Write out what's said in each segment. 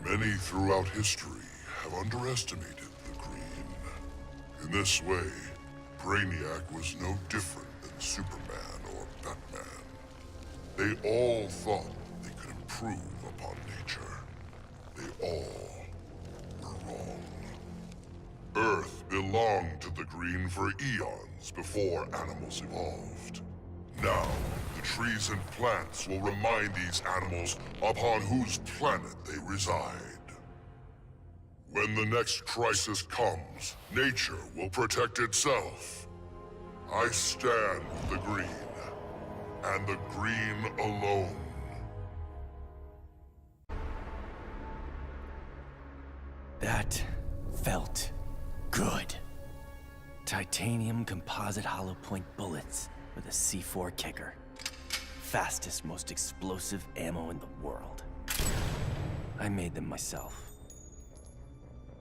Many throughout history have underestimated the Green. In this way, Brainiac was no different than Superman or Batman. They all thought they could improve upon nature. They all were wrong. Earth belonged to the Green for eons before animals evolved. Now, the trees and plants will remind these animals upon whose planet they reside. When the next crisis comes, nature will protect itself. I stand with the Green, and the Green alone. That felt good. Titanium composite hollow point bullets with a C4 kicker. Fastest, most explosive ammo in the world. I made them myself.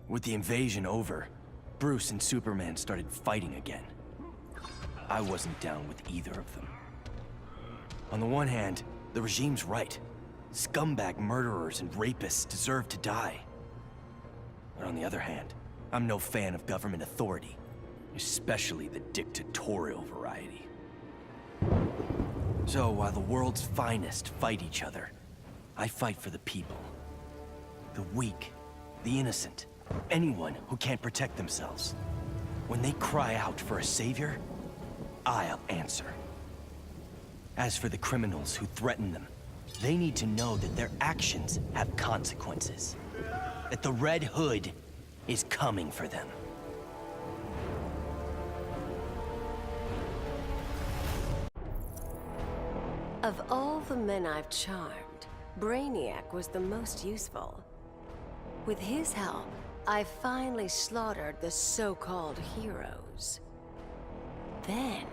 With the invasion over, Bruce and Superman started fighting again. I wasn't down with either of them. On the one hand, the regime's right. Scumbag murderers and rapists deserve to die. But on the other hand, I'm no fan of government authority, especially the dictatorial variety. So while the world's finest fight each other, I fight for the people. The weak, the innocent, anyone who can't protect themselves. When they cry out for a savior, I'll answer. As for the criminals who threaten them, they need to know that their actions have consequences. That the Red Hood is coming for them. Of all the men I've charmed, Brainiac was the most useful. With his help, I finally slaughtered the so-called heroes. Then,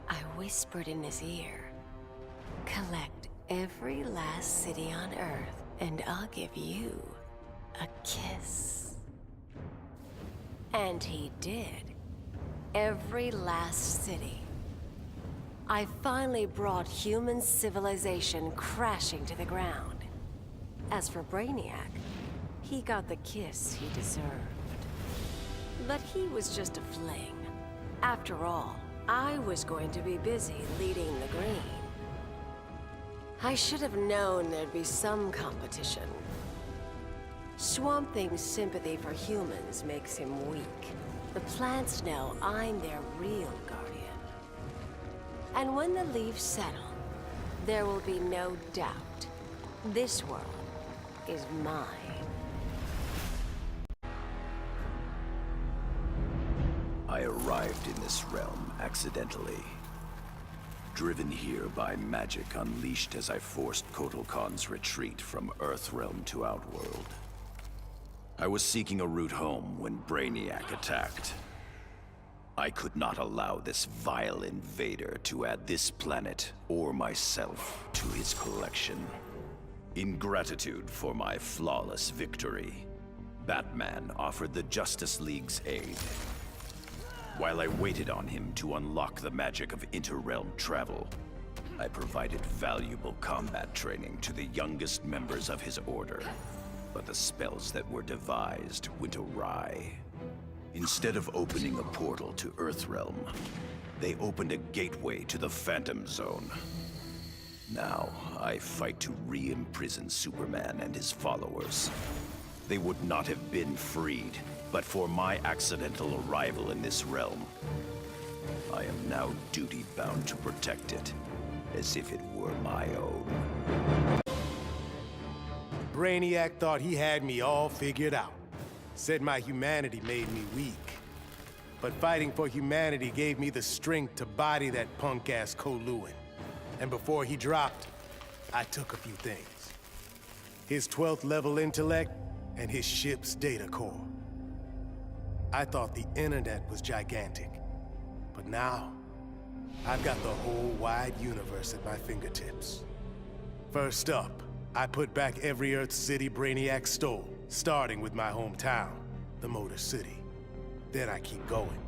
I whispered in his ear, "Collect every last city on Earth, and I'll give you a kiss." And he did. Every last city. I finally brought human civilization crashing to the ground. As for Brainiac, he got the kiss he deserved. But he was just a fling. After all, I was going to be busy leading the Green. I should have known there'd be some competition. Swamp Thing's sympathy for humans makes him weak. The plants know I'm their real guardian. And when the leaves settle, there will be no doubt. This world is mine. I arrived in this realm accidentally. Driven here by magic unleashed as I forced Kotal Khan's retreat from Earthrealm to Outworld. I was seeking a route home when Brainiac attacked. I could not allow this vile invader to add this planet or myself to his collection. In gratitude for my flawless victory, Batman offered the Justice League's aid. While I waited on him to unlock the magic of interrealm travel, I provided valuable combat training to the youngest members of his order. But the spells that were devised went awry. Instead of opening a portal to Earthrealm, they opened a gateway to the Phantom Zone. Now, I fight to re-imprison Superman and his followers. They would not have been freed, but for my accidental arrival in this realm. I am now duty-bound to protect it, as if it were my own. Brainiac thought he had me all figured out. Said my humanity made me weak. But fighting for humanity gave me the strength to body that punk-ass K'Lhuan. And before he dropped, I took a few things. His 12th level intellect and his ship's data core. I thought the internet was gigantic. But now, I've got the whole wide universe at my fingertips. First up, I put back every Earth city Brainiac stole, starting with my hometown, the Motor City. Then I keep going.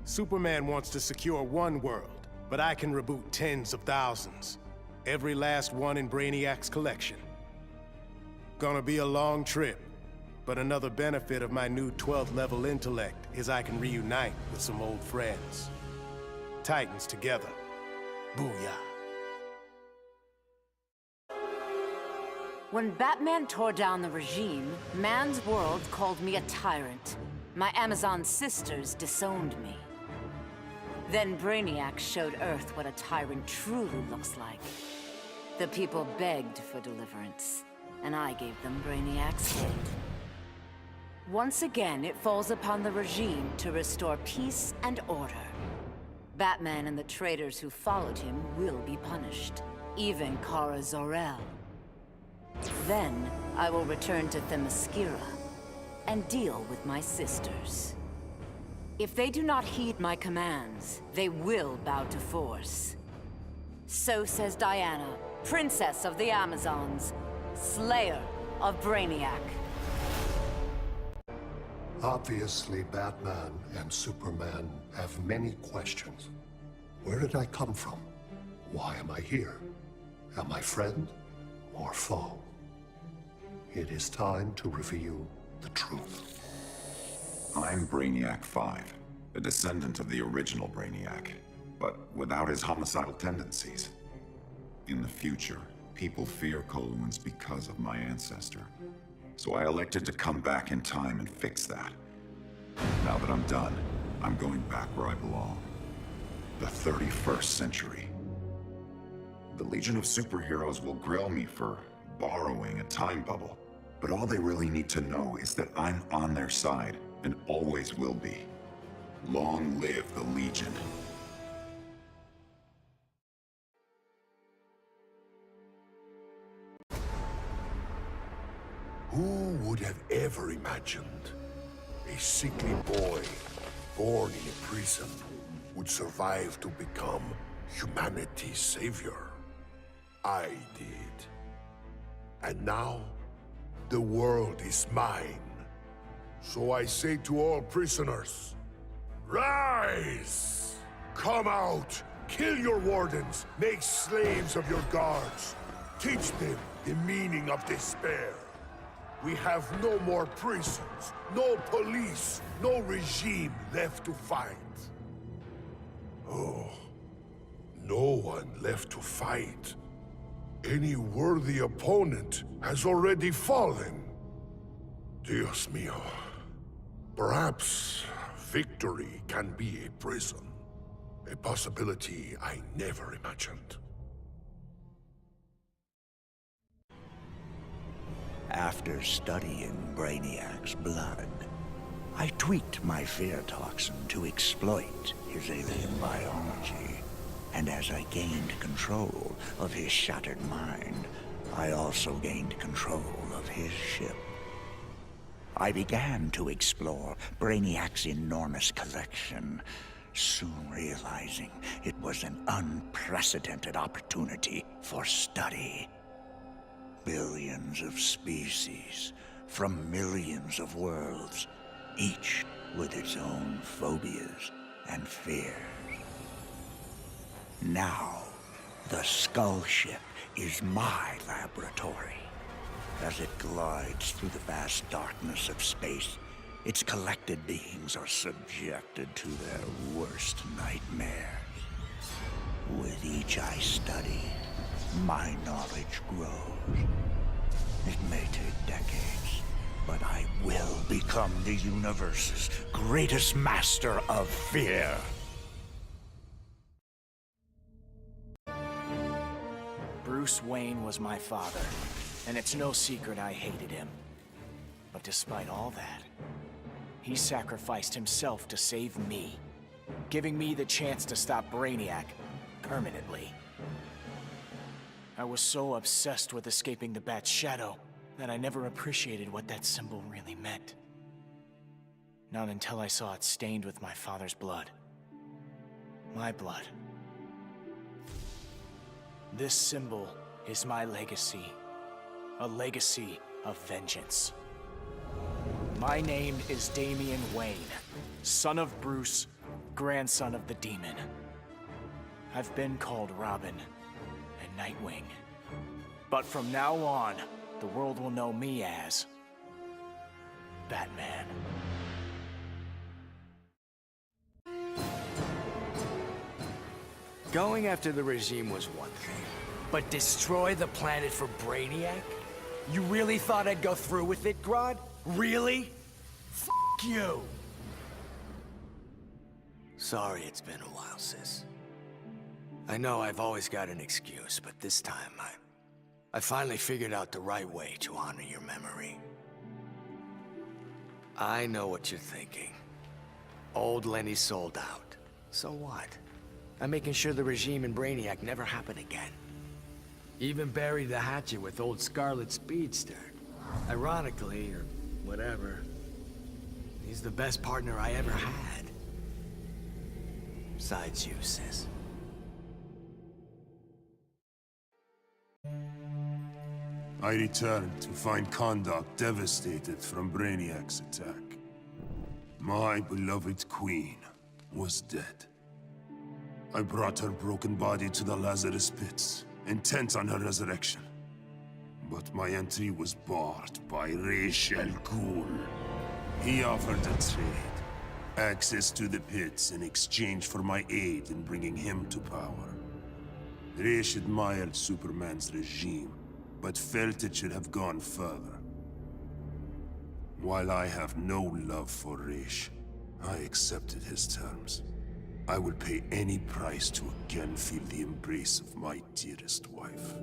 Superman wants to secure one world, but I can reboot tens of thousands. Every last one in Brainiac's collection. Gonna be a long trip, But another benefit of my new 12th level intellect is I can reunite with some old friends. Titans together. Booyah. When Batman tore down the regime, man's world called me a tyrant. My Amazon sisters disowned me. Then Brainiac showed Earth what a tyrant truly looks like. The people begged for deliverance, and I gave them Brainiac's head. Once again, it falls upon the regime to restore peace and order. Batman and the traitors who followed him will be punished, even Kara Zor-El. Then, I will return to Themyscira and deal with my sisters. If they do not heed my commands, they will bow to force. So says Diana, Princess of the Amazons, Slayer of Brainiac. Obviously, Batman and Superman have many questions. Where did I come from? Why am I here? Am I friend or foe? It is time to reveal the truth. I'm Brainiac 5, a descendant of the original Brainiac, but without his homicidal tendencies. In the future, people fear Coluans because of my ancestor. So I elected to come back in time and fix that. Now that I'm done, I'm going back where I belong. The 31st century. The Legion of Superheroes will grill me for borrowing a time bubble, but all they really need to know is that I'm on their side and always will be. Long live the Legion. Who would have ever imagined a sickly boy born in a prison would survive to become humanity's savior? I did. And now, the world is mine. So I say to all prisoners, rise! Come out! Kill your wardens! Make slaves of your guards! Teach them the meaning of despair! We have no more prisons, no police, no regime left to fight. Oh, no one left to fight. Any worthy opponent has already fallen. Dios mío. Perhaps victory can be a prison. A possibility I never imagined. After studying Brainiac's blood, I tweaked my fear toxin to exploit his alien biology. And as I gained control of his shattered mind, I also gained control of his ship. I began to explore Brainiac's enormous collection, soon realizing it was an unprecedented opportunity for study. Billions of species from millions of worlds, each with its own phobias and fears. Now, the Skull Ship is my laboratory. As it glides through the vast darkness of space, its collected beings are subjected to their worst nightmares. With each I study, my knowledge grows. It may take decades, but I will become the universe's greatest master of fear. Bruce Wayne was my father, and it's no secret I hated him. But despite all that, he sacrificed himself to save me, giving me the chance to stop Brainiac permanently. I was so obsessed with escaping the Bat's shadow that I never appreciated what that symbol really meant. Not until I saw it stained with my father's blood. My blood. This symbol is my legacy. A legacy of vengeance. My name is Damian Wayne, son of Bruce, grandson of the Demon. I've been called Robin and Nightwing. But from now on, the world will know me as Batman. Going after the regime was one thing, but destroy the planet for Brainiac? You really thought I'd go through with it, Grodd? Really? F*** you! Sorry it's been a while, sis. I know I've always got an excuse, but this time I finally figured out the right way to honor your memory. I know what you're thinking. Old Lenny sold out. So what? I'm making sure the regime and Brainiac never happen again. Even buried the hatchet with old Scarlet Speedster. Ironically, or whatever, he's the best partner I ever had. Besides you, sis. I returned to find Kahndaq devastated from Brainiac's attack. My beloved queen was dead. I brought her broken body to the Lazarus Pits, intent on her resurrection. But my entry was barred by Ra's al Ghul. He offered a trade. Access to the pits in exchange for my aid in bringing him to power. Ra's admired Superman's regime, but felt it should have gone further. While I have no love for Ra's, I accepted his terms. I will pay any price to again feel the embrace of my dearest wife.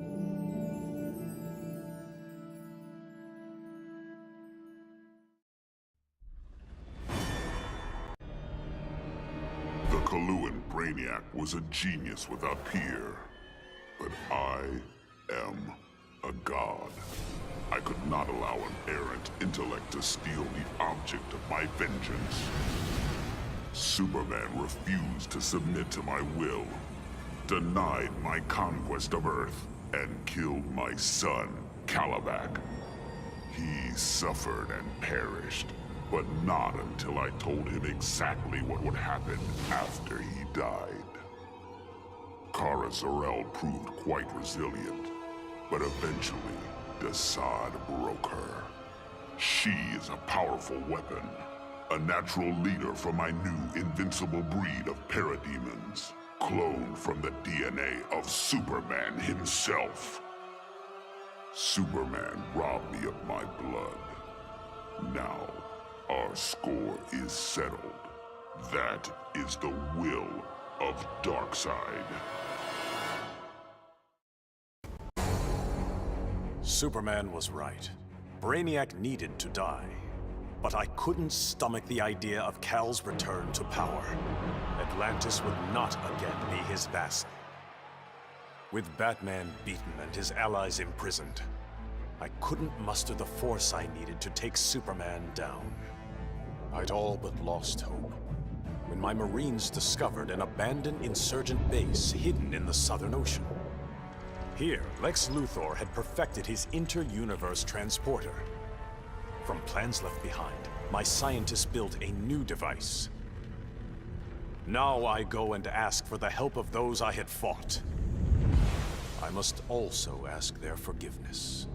The Coluan Brainiac was a genius without peer. But I am a god. I could not allow an errant intellect to steal the object of my vengeance. Superman refused to submit to my will, denied my conquest of Earth, and killed my son, Kalibak. He suffered and perished, but not until I told him exactly what would happen after he died. Kara Zor-El proved quite resilient, but eventually, Desaad broke her. She is a powerful weapon, a natural leader for my new invincible breed of parademons, cloned from the DNA of Superman himself. Superman robbed me of my blood. Now, our score is settled. That is the will of Darkseid. Superman was right. Brainiac needed to die. But I couldn't stomach the idea of Kal's return to power. Atlantis would not again be his vassal. With Batman beaten and his allies imprisoned, I couldn't muster the force I needed to take Superman down. I'd all but lost hope when my Marines discovered an abandoned insurgent base hidden in the Southern Ocean. Here, Lex Luthor had perfected his inter-universe transporter. From plans left behind, my scientists built a new device. Now I go and ask for the help of those I had fought. I must also ask their forgiveness.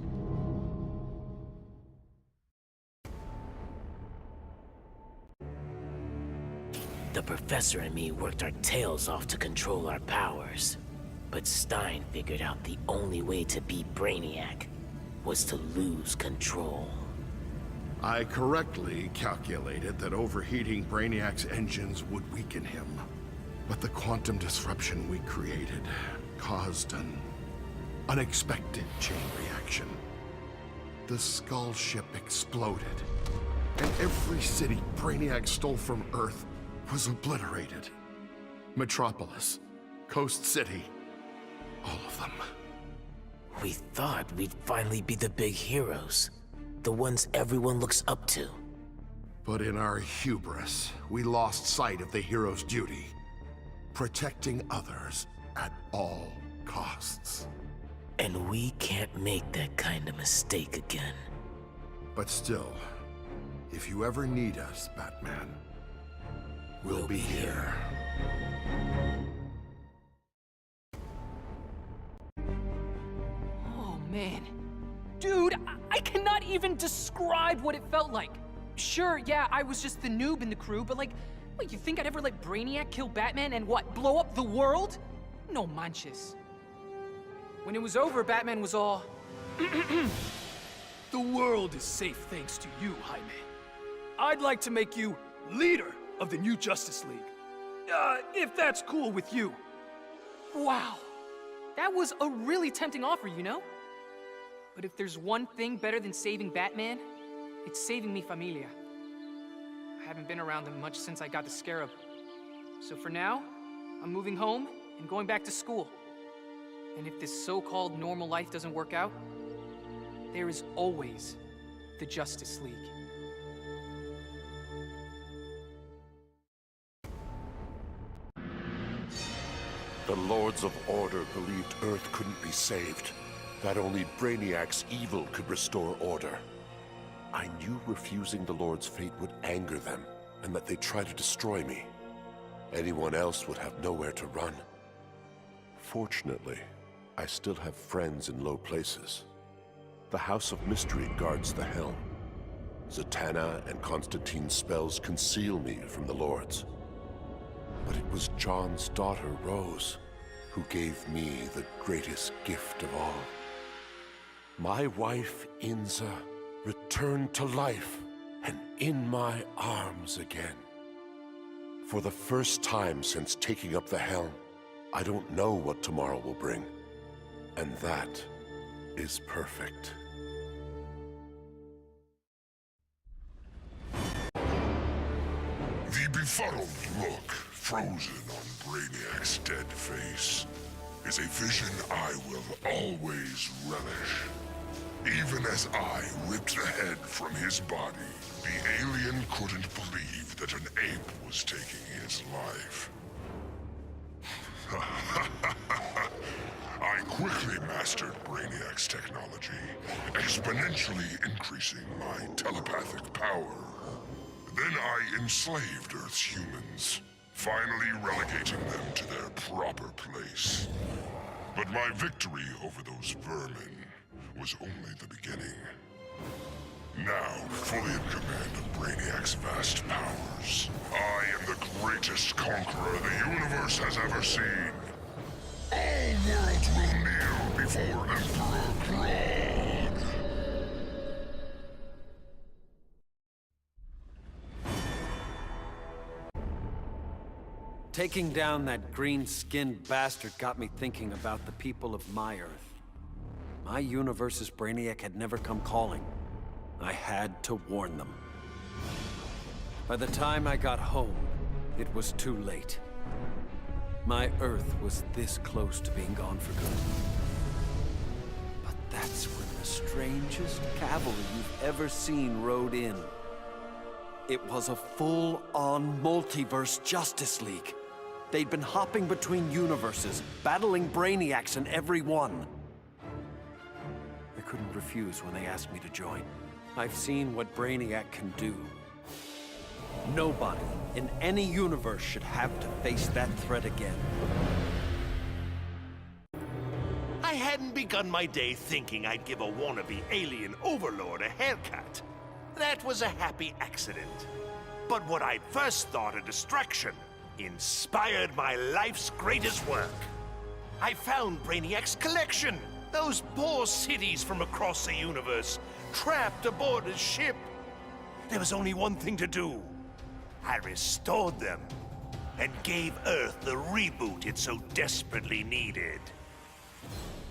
The Professor and me worked our tails off to control our powers. But Stein figured out the only way to beat Brainiac was to lose control. I correctly calculated that overheating Brainiac's engines would weaken him. But the quantum disruption we created caused an unexpected chain reaction. The Skull ship exploded, and every city Brainiac stole from Earth was obliterated. Metropolis, Coast City, all of them. We thought we'd finally be the big heroes. The ones everyone looks up to. But in our hubris, we lost sight of the hero's duty. Protecting others at all costs. And we can't make that kind of mistake again. But still, if you ever need us, Batman, we'll be here. Oh man. Dude, I cannot even describe what it felt like. Sure, yeah, I was just the noob in the crew, but like, wait, you think I'd ever let Brainiac kill Batman and what, blow up the world? No manches. When it was over, Batman was all... The world is safe thanks to you, Jaime. I'd like to make you leader of the new Justice League. If that's cool with you. Wow. That was a really tempting offer, you know? But if there's one thing better than saving Batman, it's saving mi familia. I haven't been around them much since I got the Scarab. So for now, I'm moving home and going back to school. And if this so-called normal life doesn't work out, there is always the Justice League. The Lords of Order believed Earth couldn't be saved, that only Brainiac's evil could restore order. I knew refusing the Lord's fate would anger them, and that they'd try to destroy me. Anyone else would have nowhere to run. Fortunately, I still have friends in low places. The House of Mystery guards the helm. Zatanna and Constantine's spells conceal me from the Lords. But it was John's daughter, Rose, who gave me the greatest gift of all. My wife, Inza, returned to life and in my arms again. For the first time since taking up the helm, I don't know what tomorrow will bring. And that is perfect. The befuddled look frozen on Brainiac's dead face is a vision I will always relish. Even as I ripped the head from his body, the alien couldn't believe that an ape was taking his life. I quickly mastered Brainiac's technology, exponentially increasing my telepathic power. Then I enslaved Earth's humans, finally relegating them to their proper place. But my victory over those vermin was only the beginning. Now, fully in command of Brainiac's vast powers, I am the greatest conqueror the universe has ever seen. All worlds will kneel before Emperor Grodd. Taking down that green-skinned bastard got me thinking about the people of my Earth. My universe's Brainiac had never come calling. I had to warn them. By the time I got home, it was too late. My Earth was this close to being gone for good. But that's when the strangest cavalry you've ever seen rode in. It was a full-on multiverse Justice League. They'd been hopping between universes, battling Brainiacs in every one. I couldn't refuse when they asked me to join. I've seen what Brainiac can do. Nobody in any universe should have to face that threat again. I hadn't begun my day thinking I'd give a wannabe alien overlord a haircut. That was a happy accident. But what I'd first thought a distraction inspired my life's greatest work. I found Brainiac's collection. Those poor cities from across the universe, trapped aboard his ship. There was only one thing to do. I restored them and gave Earth the reboot it so desperately needed.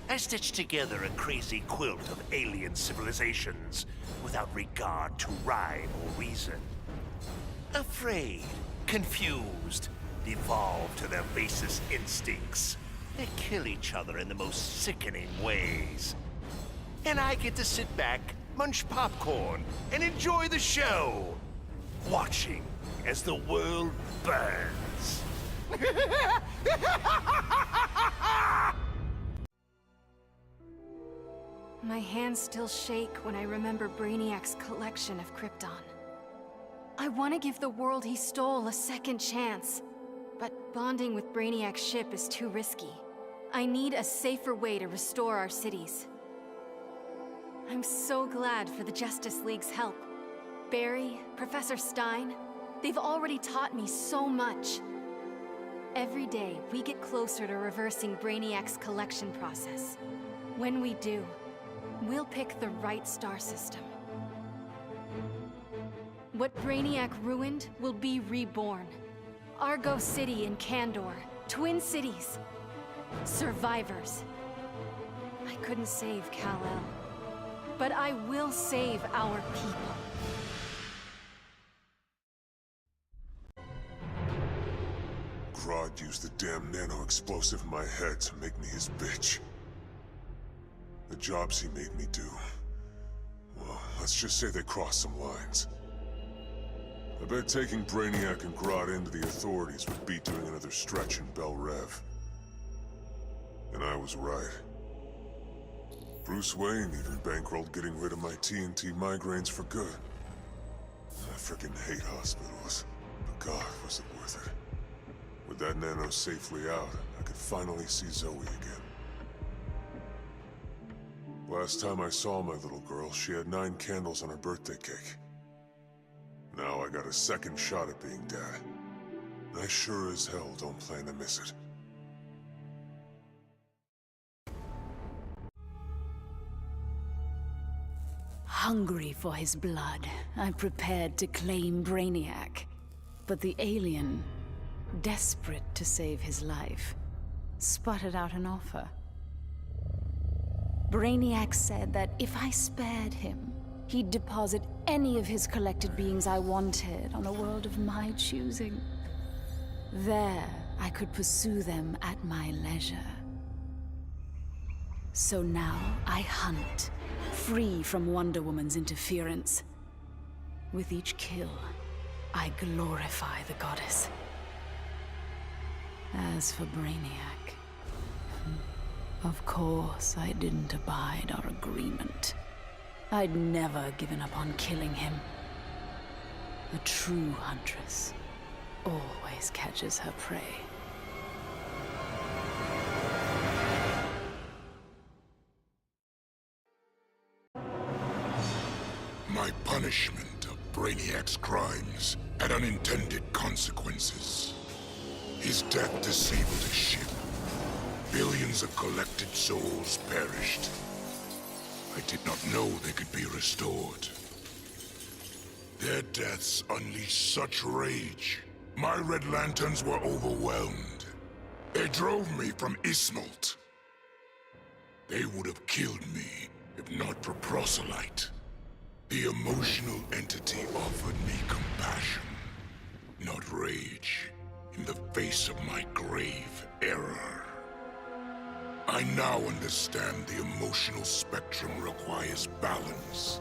I stitched together a crazy quilt of alien civilizations without regard to rhyme or reason. Afraid, confused, devolved to their basest instincts. They kill each other in the most sickening ways. And I get to sit back, munch popcorn, and enjoy the show, watching as the world burns. My hands still shake when I remember Brainiac's collection of Krypton. I want to give the world he stole a second chance, but bonding with Brainiac's ship is too risky. I need a safer way to restore our cities. I'm so glad for the Justice League's help. Barry, Professor Stein, they've already taught me so much. Every day, we get closer to reversing Brainiac's collection process. When we do, we'll pick the right star system. What Brainiac ruined will be reborn. Argo City and Kandor, Twin Cities. Survivors. I couldn't save Kal-El, but I will save our people. Grodd used the damn nano-explosive in my head to make me his bitch. The jobs he made me do, well, let's just say they crossed some lines. I bet taking Brainiac and Grodd into the authorities would be doing another stretch in Bel Rev. And I was right. Bruce Wayne even bankrolled getting rid of my TNT migraines for good. I frickin' hate hospitals, but God, was it worth it. With that nano safely out, I could finally see Zoe again. Last time I saw my little girl, she had 9 candles on her birthday cake. Now I got a second shot at being dad. I sure as hell don't plan to miss it. Hungry for his blood, I prepared to claim Brainiac. But the alien, desperate to save his life, sputtered out an offer. Brainiac said that if I spared him, he'd deposit any of his collected beings I wanted on a world of my choosing. There, I could pursue them at my leisure. So now I hunt, free from Wonder Woman's interference. With each kill, I glorify the goddess. As for Brainiac, of course I didn't abide our agreement. I'd never given up on killing him. A true huntress always catches her prey. My punishment of Brainiac's crimes had unintended consequences. His death disabled his ship. Billions of collected souls perished. I did not know they could be restored. Their deaths unleashed such rage. My Red Lanterns were overwhelmed. They drove me from Ismalt. They would have killed me if not for Proselyte. The emotional entity offered me compassion, not rage, in the face of my grave error. I now understand the emotional spectrum requires balance.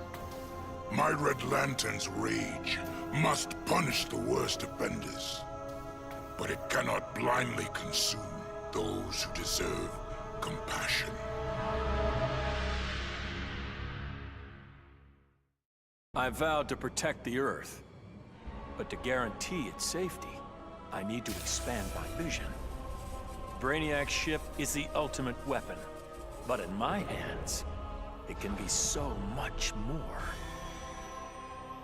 My Red Lantern's rage must punish the worst offenders, but it cannot blindly consume those who deserve compassion. I vowed to protect the Earth, but to guarantee its safety, I need to expand my vision. Brainiac's ship is the ultimate weapon, but in my hands, it can be so much more.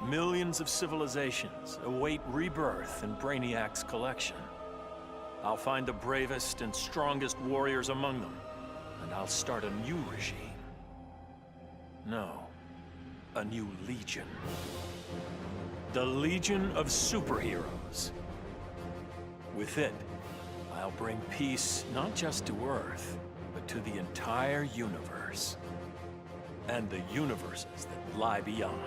Millions of civilizations await rebirth in Brainiac's collection. I'll find the bravest and strongest warriors among them, and I'll start a new regime. No, a new legion. The Legion of Superheroes. With it, I'll bring peace not just to Earth, but to the entire universe. And the universes that lie beyond.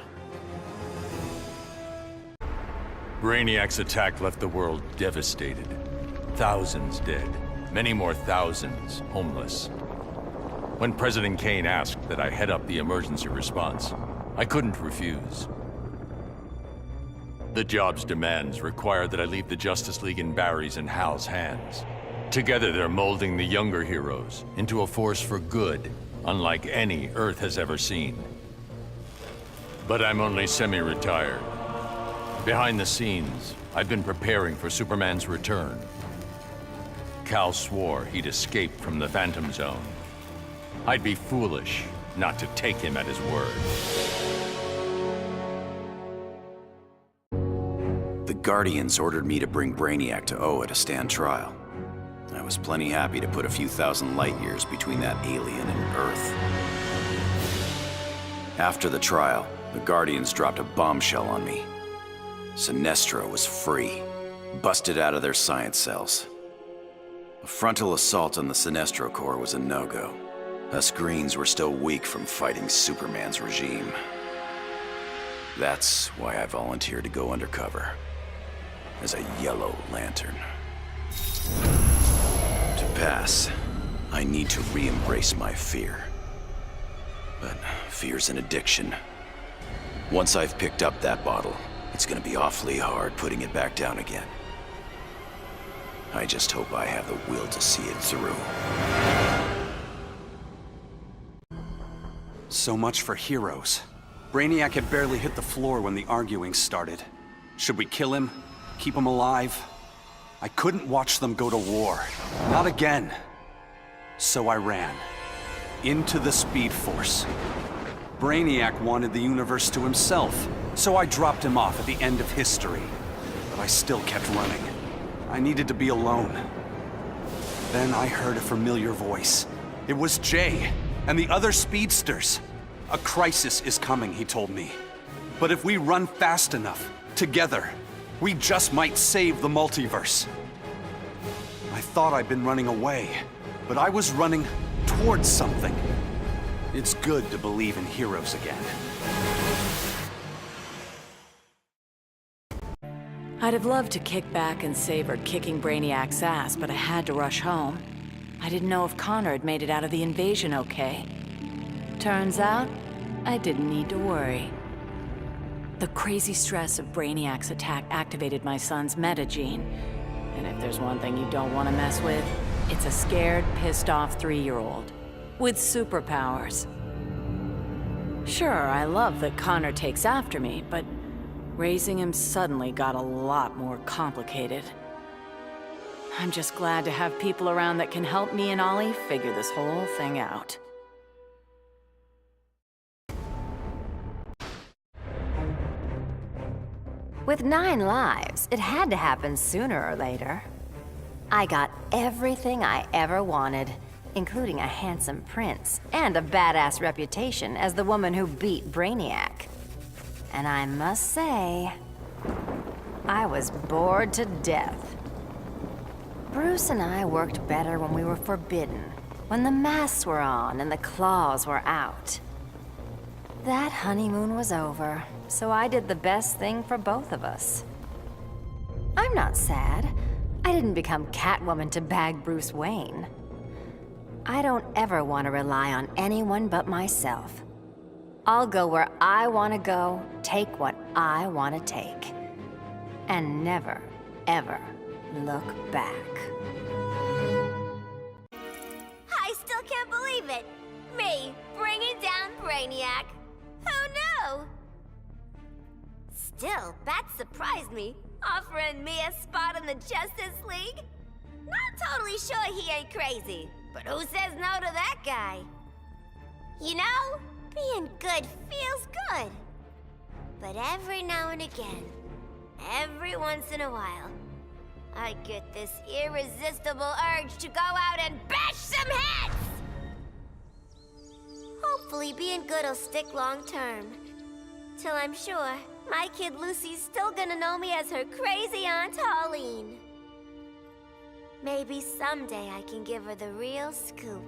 Brainiac's attack left the world devastated. Thousands dead, many more thousands homeless. When President Kane asked that I head up the emergency response, I couldn't refuse. The job's demands require that I leave the Justice League in Barry's and Hal's hands. Together they're molding the younger heroes into a force for good, unlike any Earth has ever seen. But I'm only semi-retired. Behind the scenes, I've been preparing for Superman's return. Kal swore he'd escaped from the Phantom Zone. I'd be foolish not to take him at his word. The Guardians ordered me to bring Brainiac to Oa to stand trial. I was plenty happy to put a few thousand light years between that alien and Earth. After the trial, the Guardians dropped a bombshell on me. Sinestro was free, busted out of their science cells. A frontal assault on the Sinestro Corps was a no-go. Us Greens were still weak from fighting Superman's regime. That's why I volunteered to go undercover as a Yellow Lantern. To pass, I need to re-embrace my fear. But fear's an addiction. Once I've picked up that bottle, it's gonna be awfully hard putting it back down again. I just hope I have the will to see it through. So much for heroes. Brainiac had barely hit the floor when the arguing started. Should we kill him? Keep him alive? I couldn't watch them go to war. Not again. So I ran. Into the Speed Force. Brainiac wanted the universe to himself, so I dropped him off at the end of history. But I still kept running. I needed to be alone. Then I heard a familiar voice. It was Jay, and the other speedsters. A crisis is coming, he told me. But if we run fast enough, together, we just might save the multiverse. I thought I'd been running away, but I was running towards something. It's good to believe in heroes again. I'd have loved to kick back and savor kicking Brainiac's ass, but I had to rush home. I didn't know if Connor had made it out of the invasion okay. Turns out, I didn't need to worry. The crazy stress of Brainiac's attack activated my son's metagene. And if there's one thing you don't want to mess with, it's a scared, pissed-off 3-year-old. With superpowers. Sure, I love that Connor takes after me, but raising him suddenly got a lot more complicated. I'm just glad to have people around that can help me and Ollie figure this whole thing out. With 9 lives, it had to happen sooner or later. I got everything I ever wanted, including a handsome prince and a badass reputation as the woman who beat Brainiac. And I must say, I was bored to death. Bruce and I worked better when we were forbidden, when the masks were on and the claws were out. That honeymoon was over, so I did the best thing for both of us. I'm not sad. I didn't become Catwoman to bag Bruce Wayne. I don't ever want to rely on anyone but myself. I'll go where I want to go, take what I want to take. And never, ever look back. I still can't believe it! Me, bringing down Brainiac! Who knew? Still, Bat surprised me, offering me a spot in the Justice League. Not totally sure he ain't crazy, but who says no to that guy? You know, being good feels good. But every now and again, every once in a while, I get this irresistible urge to go out and bash some heads! Hopefully being good'll stick long term. Till I'm sure my kid Lucy's still gonna know me as her crazy Aunt Holleen. Maybe someday I can give her the real scoop.